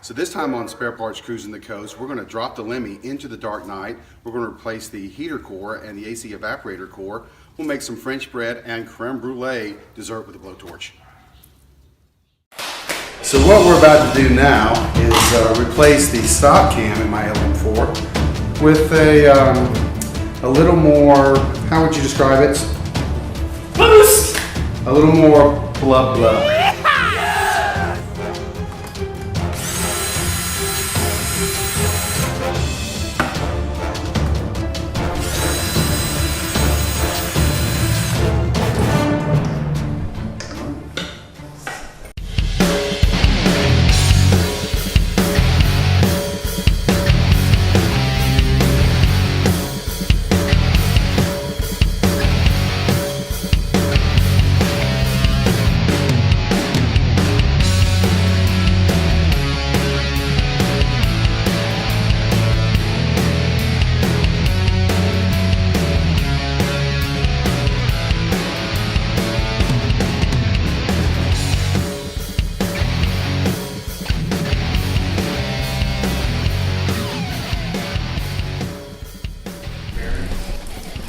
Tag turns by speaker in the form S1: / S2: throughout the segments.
S1: So this time on Spare Parts Cruising the Coast, we're going to drop the Lemmy into the dark night. We're going to replace the heater core and the AC evaporator core. We'll make some French bread and creme brulee dessert with a blowtorch. So what we're about to do now is replace the stock cam in my LM4 with a little more, how would you describe it? Boost! A little more blub blub.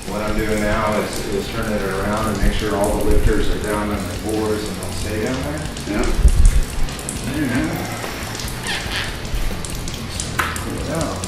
S2: What I'm doing now is turn it around and make sure all the lifters are down on the boards and they'll stay down there.
S1: Yeah.
S2: Pull it out.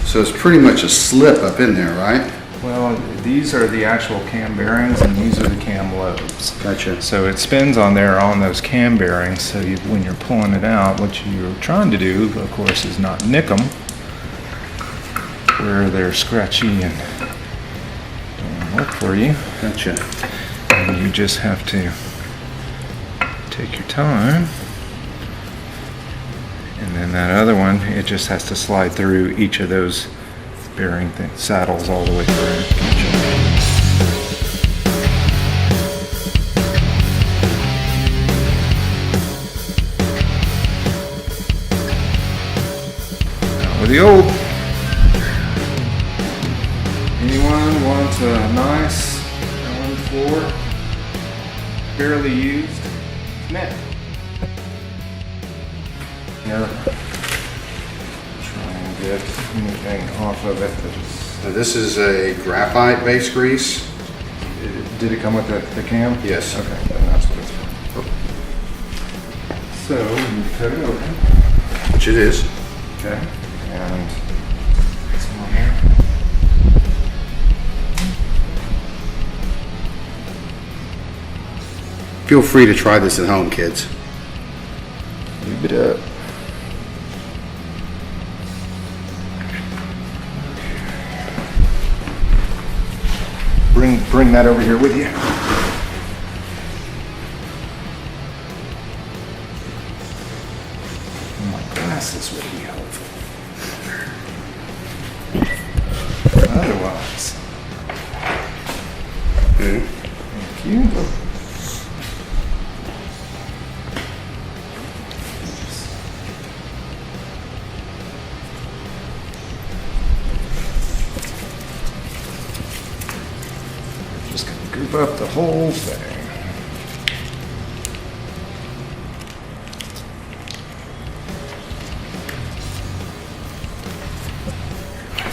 S1: So it's pretty much a slip up in there, right?
S2: Well, these are the actual cam bearings and these are the cam lobes.
S1: Gotcha.
S2: So it spins on there on those cam bearings. So when you're pulling it out, what you're trying to do, of course, is not nick them where they're scratchy and don't work for you.
S1: Gotcha.
S2: And you just have to take your time. And then that other one, it just has to slide through each of those bearing saddles all the way through. Now with the old, anyone wants a nice LM4, barely used net? Yeah. Try and get anything off of it that is.
S1: Now this is a graphite base grease.
S2: Did it come with the cam?
S1: Yes.
S2: Okay, then that's what it's for. So you cut it open.
S1: Which it is.
S2: Okay. And some on here.
S1: Feel free to try this at home, kids.
S2: Leave it up. Bring that over here with you. My glasses would be helpful. Otherwise.
S1: Okay.
S2: Thank you. Just gonna group up the whole thing.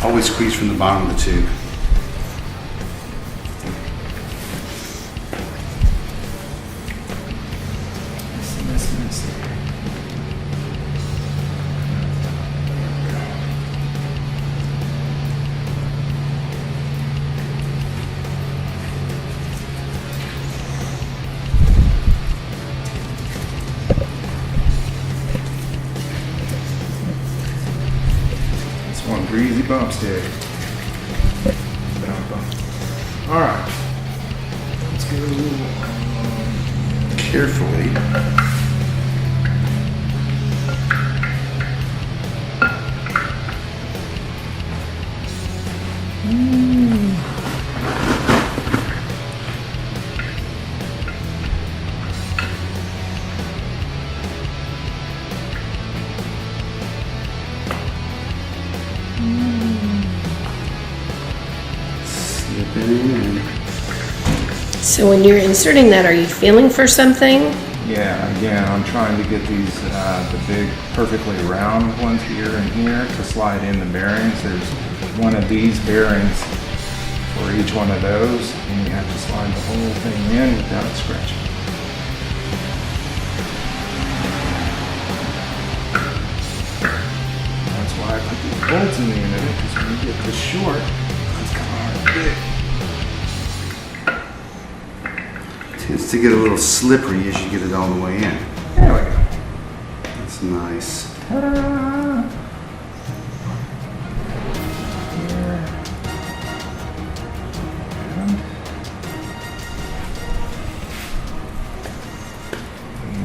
S1: Always squeeze from the bottom of the tube.
S2: One breezy bump stick. All right. Let's go
S1: Carefully.
S3: So when you're inserting that, are you feeling for something?
S2: Yeah, again, I'm trying to get these, the big, perfectly round ones here and here to slide in the bearings. There's one of these bearings for each one of those, and you have to slide the whole thing in without it scratching. That's why I put these bolts in the end of it, because when you get this short, it's kind of hard to get.
S1: Tends to get a little slippery as you get it all the way in.
S2: There we go.
S1: That's nice.
S2: Ta-da!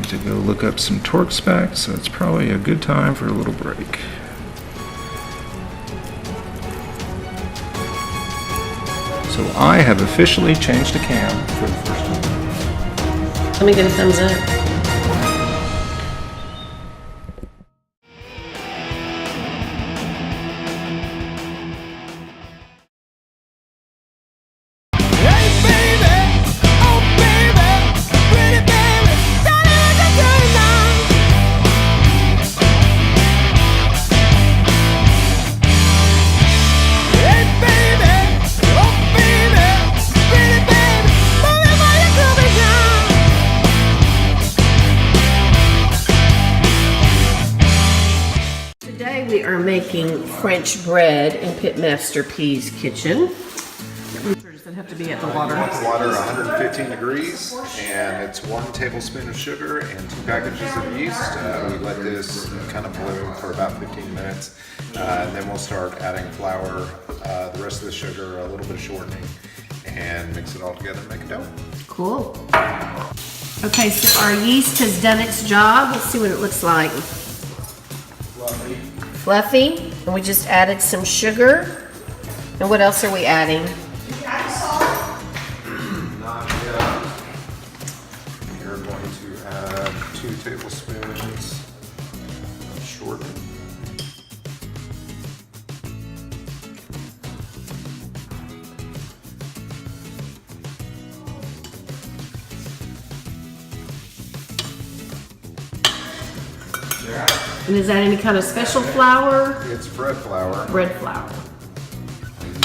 S2: To go look up some torque specs, so it's probably a good time for a little break. So I have officially changed the cam for the first time.
S3: Let me get a thumbs up. Today we are making French bread in Pitmaster P's kitchen. Does it have to be at the water?
S4: Water 115 degrees, and it's 1 tablespoon of sugar and 2 packages of yeast. We let this kind of bloom for about 15 minutes, and then we'll start adding flour, the rest of the sugar, a little bit of shortening, and mix it all together and make a dough.
S3: Cool. Okay, so our yeast has done its job. Let's see what it looks like. Fluffy. And we just added some sugar. And what else are we adding?
S4: Not yet. You're going to add 2 tablespoons of shortening.
S3: And is that any kind of special flour?
S4: It's bread flour.
S3: Bread flour.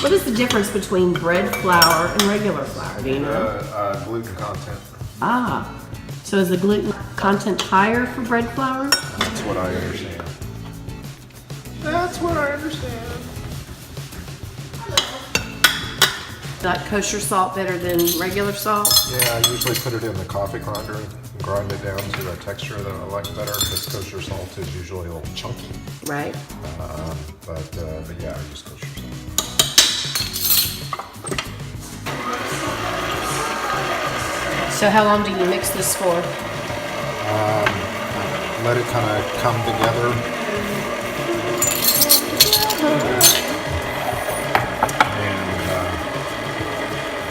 S3: What is the difference between bread flour and regular flour? Do you know?
S4: Gluten content.
S3: Ah, so is the gluten content higher for bread flour?
S4: That's what I understand. That's what I understand.
S3: Like kosher salt better than regular salt?
S4: Yeah, I usually put it in the coffee grinder and grind it down to a texture that I like better, because kosher salt is usually a little chunky.
S3: Right.
S4: But yeah, I use kosher salt.
S3: So how long do you mix this for?
S4: Let it kind of come together.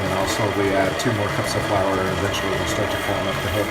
S4: And also we add 2 more cups of flour, and eventually we'll start to form up the hook.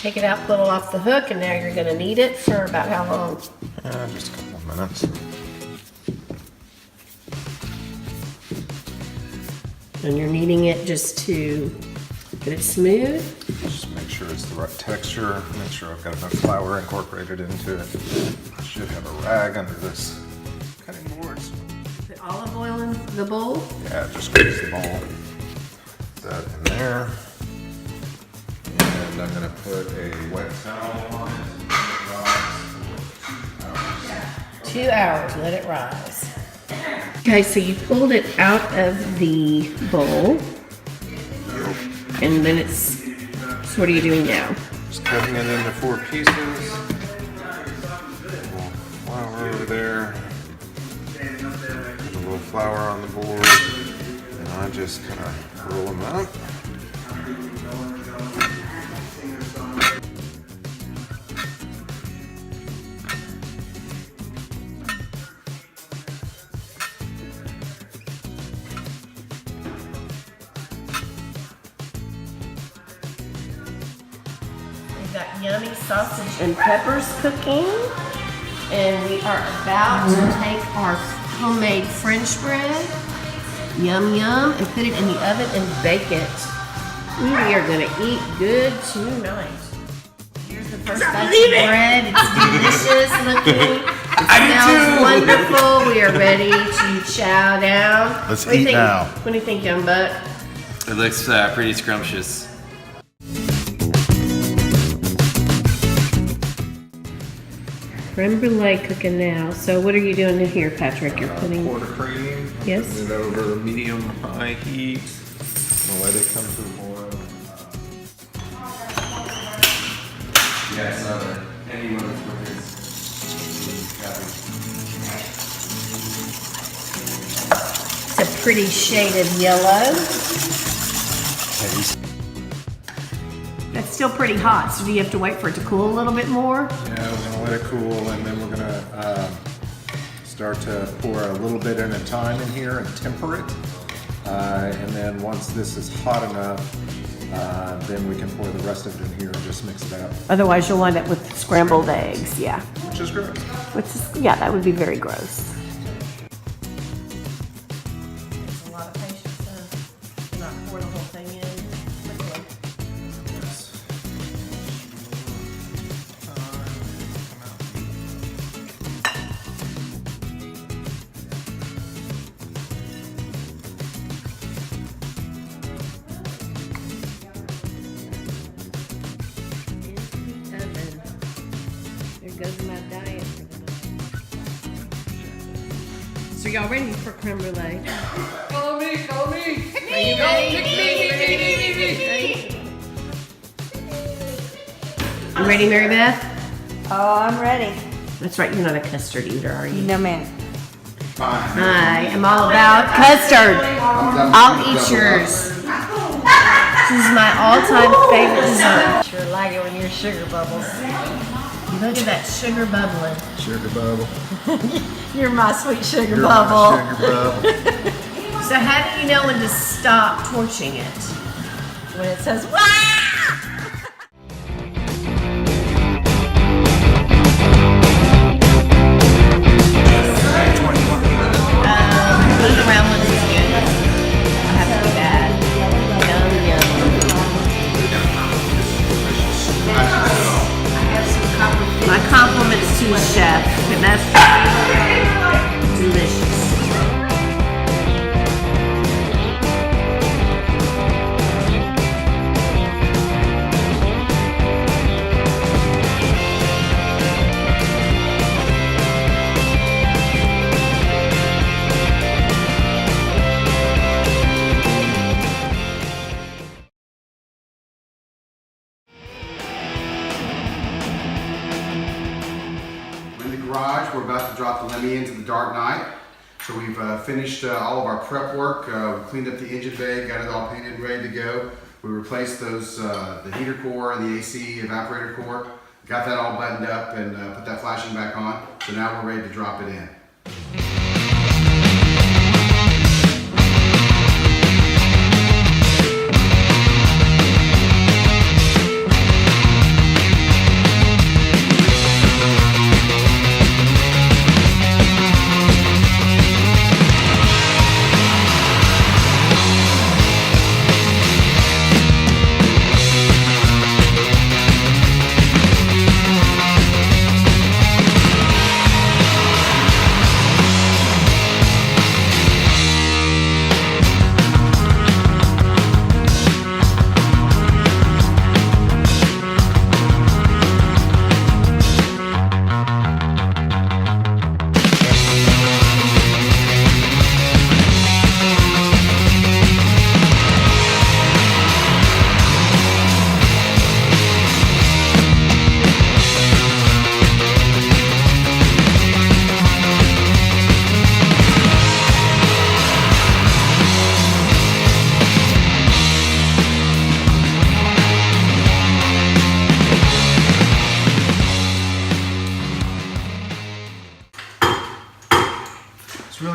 S3: Take it out, pull it off the hook, and now you're gonna knead it for about how long?
S4: Just a couple of minutes.
S3: And you're kneading it just to get it smooth?
S4: Just make sure it's the right texture. Make sure I've got enough flour incorporated into it. I should have a rag under this cutting boards.
S3: Put olive oil in the bowl?
S4: Yeah, just squeeze the bowl. Put that in there. And I'm gonna put a wet towel on it.
S3: 2 hours, let it rise. Okay, so you pulled it out of the bowl. And then so what are you doing now?
S4: Just cutting it into 4 pieces. Little flour over there. Put a little flour on the board. And I just kind of roll them up.
S3: We've got yummy sausage and peppers cooking. And we are about to take our homemade French bread, yum yum, and put it in the oven and bake it. We are gonna eat good tonight. Here's the first batch of bread. It's delicious looking. It smells wonderful. We are ready to chow down.
S1: Let's
S3: What do you
S1: eat
S3: think?
S1: now.
S3: What do you think, young buck?
S5: It looks pretty scrumptious.
S3: Creme brulee cooking now. So what are you doing in here, Patrick? You're putting.
S4: Quarter cream.
S3: Yes.
S4: Putting it over medium-high heat. We'll let it come to a boil.
S2: Yes, anyone with
S3: It's a pretty shaded yellow. That's still pretty hot, so do you have to wait for it to cool a little bit more?
S4: Yeah, we're gonna let it cool, and then we're gonna start to pour a little bit at a time in here and temper it. And then once this is hot enough, then we can pour the rest of it in here and just mix it up,
S3: Otherwise, you'll wind up with scrambled eggs, yeah.
S4: which is great.
S3: Yeah, that would be very gross. It's a lot of patience to not pour the whole thing in quickly. Into the oven. There goes my diet for the night. So y'all ready for creme brulee?
S5: Follow me, follow me.
S3: Are you ready? You ready, Mary Beth?
S6: Oh, I'm ready.
S3: That's right, you're not a custard eater, are you?
S6: No, ma'am.
S3: I am all about custard. I'll eat yours. This is my all-time favorite dessert.
S6: Sure like it when you're sugar bubbles.
S3: Look at that sugar bubbling.
S4: Sugar bubble.
S6: You're my sweet sugar
S4: You're
S6: bubble.
S4: my sugar bubble.
S3: So how do you know when to stop torching it?
S6: When it says, "Wah!"
S3: Blue brown one is good. I have to be bad. Yum, yum. My compliments to a chef. And that's delicious.
S1: We're in the garage. We're about to drop the Lemmy into the dark night. So we've finished all of our prep work. We cleaned up the engine bay, got it all painted and ready to go. We replaced those the heater core and the AC evaporator core. Got that all buttoned up and put that flashing back on. So now we're ready to drop it in.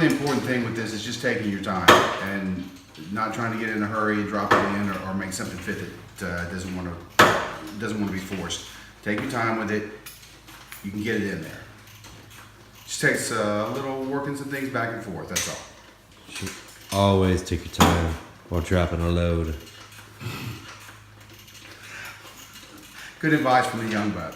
S1: the important thing with this is just taking your time and not trying to get in a hurry and drop it in or make something fit that doesn't want to be forced. Take your time with it. You can get it in there. Just takes a little working some things back and forth. That's all.
S7: Always take your time while dropping a load.
S1: Good advice from the young buck.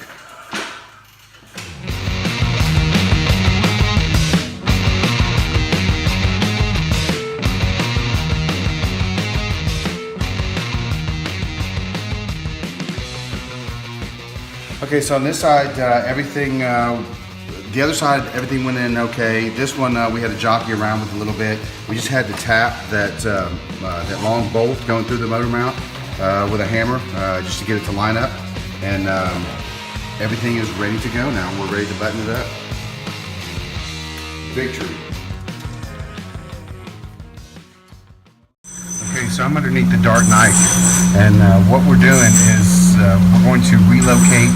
S1: Okay, so on this side, everything, the other side, everything went in okay. This one, we had to jockey around with a little bit. We just had to tap that long bolt going through the motor mount with a hammer just to get it to line up. And everything is ready to go now. We're ready to button it up. Victory. Okay, so I'm underneath the dark knife, and what we're doing is we're going to relocate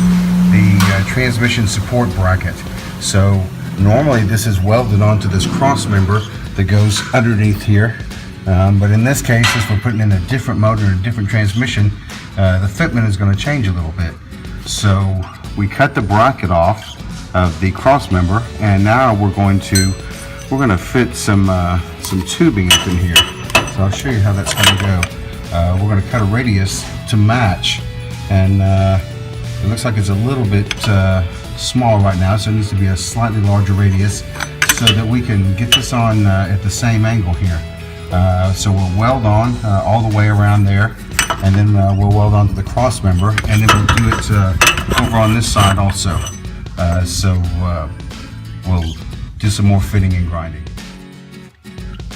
S1: the transmission support bracket. So normally this is welded onto this cross member that goes underneath here, but in this case, since we're putting in a different motor and a different transmission, the fitment is going to change a little bit. So we cut the bracket off of the cross member, and now we're going to fit some tubing up in here. So I'll show you how that's going to go. We're going to cut a radius to match, and it looks like it's a little bit small right now, so it needs to be a slightly larger radius so that we can get this on at the same angle here. So we'll weld on all the way around there, and then we'll weld onto the cross member, and then we'll do it over on this side also. We'll do some more fitting and grinding.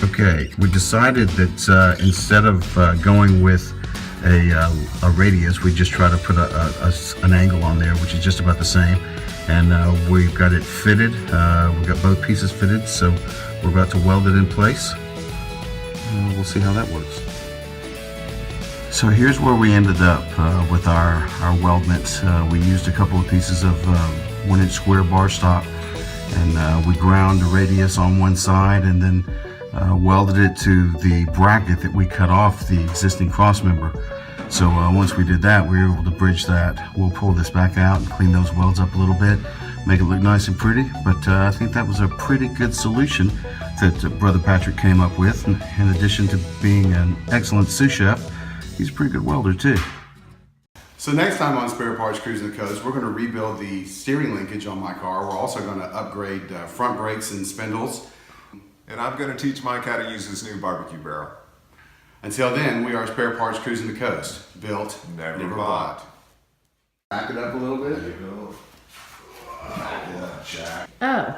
S1: Okay, we decided that instead of going with a radius, we just try to put an angle on there, which is just about the same. And we've got it fitted. We've got both pieces fitted, so we're about to weld it in place. We'll see how that works. So here's where we ended up with our weldments. We used a couple of pieces of 1-inch square bar stock, and we ground the radius on one side, and then welded it to the bracket that we cut off the existing cross member. So once we did that, we were able to bridge that. We'll pull this back out and clean those welds up a little bit, make it look nice and pretty. But I think that was a pretty good solution that Brother Patrick came up with. And in addition to being an excellent sous chef, he's a pretty good welder too. So next time on Spare Parts Cruising the Coast, we're going to rebuild the steering linkage on my car. We're also going to upgrade front brakes and spindles.
S8: And I'm going to teach Mike how to use this new barbecue barrel.
S1: Until then, we are Spare Parts Cruising the Coast. Built,
S8: Never bought.
S1: Back it up a little bit.
S8: There you go. Yeah, Jack.
S3: Oh,